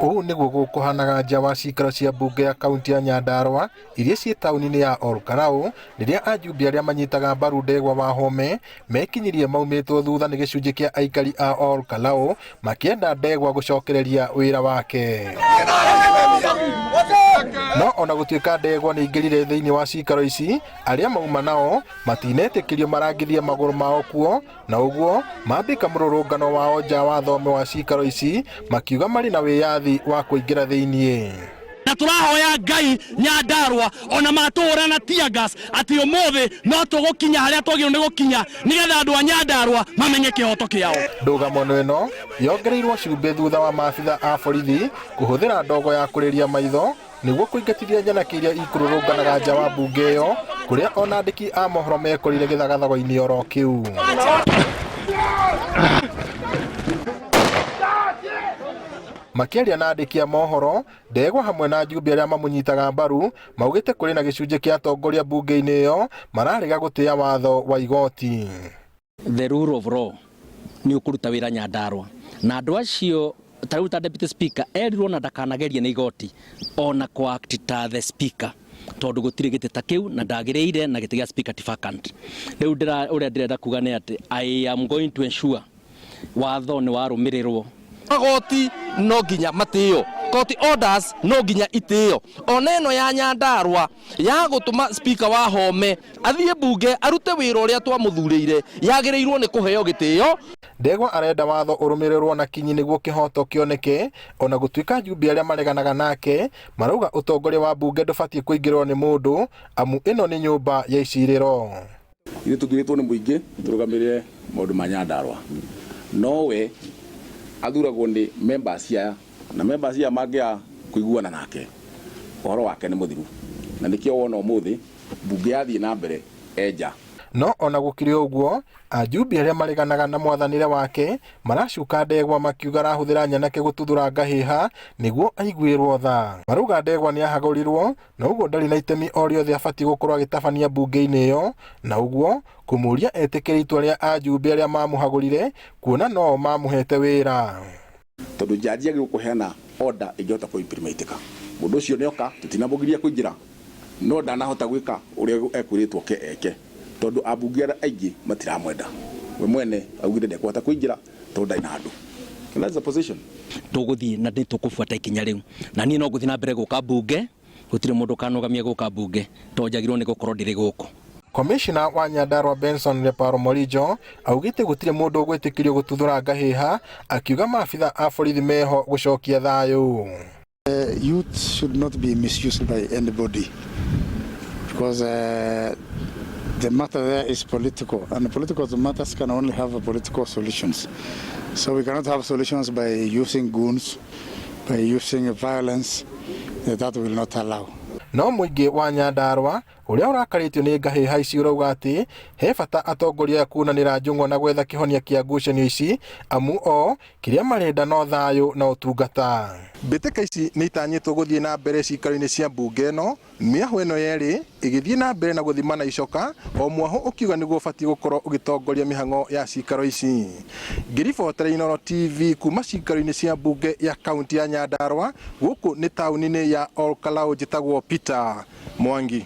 Ũũ nĩguo gũkũhanaga nja wa cikaro cia mbunge ya kaunti ya Nyandarua iria ciĩ taũni-inĩ ya Olkalau rĩrĩa ajumbe arĩa manyitaga mbaru Ndegwa wa Home mekinyirie maumĩtwo thutha nĩ gĩcunjĩ kĩa aikari a Olkalau makĩenda Ndegwa gũcokereria wĩra wake. No ona gũtuĩka Ndegwa nĩ aingĩrire thĩinĩ wa cikaro ici, arĩa mauma nao matinetĩkĩrio marangithie magũrũ mao kuo, na ũguo mambĩka mũrũrũngano wao nja wa thome wa cikaro ici makiuga marĩ na wĩyathi wa kũingĩra thĩinĩ. Na tũrahoya Ngai Nyandarua ona matũra na tear gas atĩ ũmũthĩ no tũgũkinya harĩa twagĩrĩirwo nĩ gũkinya nĩgetha andũ a Nyandarua mamenye kĩhoto kĩao. Ndũgamo ĩno yongereirwo cumbĩ thutha wa maabitha a borithi kũhũthĩra ndogo ya kũrĩria maitho nĩguo kũingatithia nyanake iria ikũrũrũnganaga nja wa mbunge ĩyo, kũrĩa ona andĩki a mohoro mekorire gĩthagathago-inĩ oro kĩu. Makĩaria na andĩki a mohoro, Ndegwa hamwe na ajumbe arĩa mamũnyitaga mbaru maugĩte kũrĩ na gĩcunjĩ kĩa atongoria mbunge-inĩ ĩyo mararega gũtĩĩa watho wa igoti. The rule of law nĩ ũkũruta wĩra Nyandarua, na andũ acio tarĩu ta deputy speaker erirwo na ndakanagerie nĩ igoti ona kwa act ta the speaker tondũ gũtirĩ gĩtĩ ta kĩu na ndagĩrĩire na gĩtĩ gĩa speaker ti vacant. Rĩu ũrĩa ndĩrenda kuga nĩ atĩ I am going to ensure watho nĩ warũmĩrĩrwo. Magoti no nginya matĩo, court orders no nginya itĩo. Ona ĩno ya Nyandarua ya gũtũma speaker wa Home athiĩ mbunge arute wĩra ũrĩa twamũthurĩire yagĩrĩirwo nĩ kũheo gĩtĩo. Ndegwa arenda watho ũrũmĩrĩrwo na kinyi nĩguo kĩhoto kĩoneke, ona gũtuĩka ajumbe arĩa mareganaga nake marauga ũtongoria wa mbunge ndũbatiĩ kũingĩrwo nĩ mũndũ amu ĩno nĩ nyũmba ya icirĩro. Ithuĩ tũthurĩtwo nĩ mũingĩ tũrũgamĩrĩre maũndũ ma Nyandarua, nowe athuragwo nĩ members aya na members aya mangĩa kũiguana nake ũhoro wake nĩ mũthiru, na nĩkĩo wona ũmũthĩ mbunge yathiĩ na mbere enja. No ona gũkĩrĩ ũguo, ajumbe arĩa mareganaga na mwathanĩre wake maracuka Ndegwa makiuga arahũthĩra nyanake gũtuthũra ngahĩha nĩguo aiguĩrwo tha. Marauga Ndegwa nĩ ahagũrirwo na ũguo ndarĩ na itemi o rĩothe abatiĩ gũkorwo agĩtabania mbunge-inĩ ĩyo, na ũguo kũmũria etĩkĩre itua rĩa ajumbe arĩa mamũhagũrire kuona no mamũhete wĩra. Tondũ jaji agĩrĩirwo kũheana order ĩngĩhota kũ-implementika. Mũndũ ũcio nĩoka tũtinamũgiria kũingĩra, no ndanahota gwĩka ũrĩa ekwĩrĩtwo eke tondũ ambunge aingĩ matiramwenda. We mwene augire ndekũhota kũingĩra tondũ ndarĩ na andũ. That's the position. Tũgũthiĩ na tũkũbuata ikinya rĩu, na niĩ no gũthiĩ na mbere gũka mbunge, gũtirĩ mũndũ kanũgamia gũka mbunge tondũ njagĩrĩirwo nĩ gũkorwo ndĩrĩ gũkũ. Commissioner wa Nyandarua Benson Leparo Morijo augĩte gũtirĩ mũndũ ũgwĩtĩkĩrio gũtuthũra ngahĩha, akiuga maabitha a borithi meho gũcokia thayũ. Youth should not be misused by anybody because the matter there is political, and political matters can only have political solutions. So we cannot have solutions by using goons, by using violence. That will not allow. No mũingĩ wa Nyandarua ũrĩa ũrakarĩtio nĩ ngahĩha ici ũrauga atĩ he bata atongoria kunanĩra njũng'wa na gwetha kĩhonia kĩa ngucanio ici amu o kĩrĩa marenda no thayũ na ũtungata. Mbĩtĩka ici nĩ itanyĩtwo gũthiĩ na mbere cikaro-inĩ cia mbunge ĩno, mĩahũ ĩno yerĩ ĩgĩthiĩ na mbere na gũthimana icoka, o mwahũ ũkiuga nĩguo ũbatiĩ gũkorwo ũgĩtongoria mĩhang'o ya cikaro ici. Ngĩribotera Inooro TV kuma cikaro-inĩ cia mbunge ya kaunti ya Nyandarua, gũkũ nĩ taũni-inĩ ya Olkalau, njĩtagwo Peter Mwangi.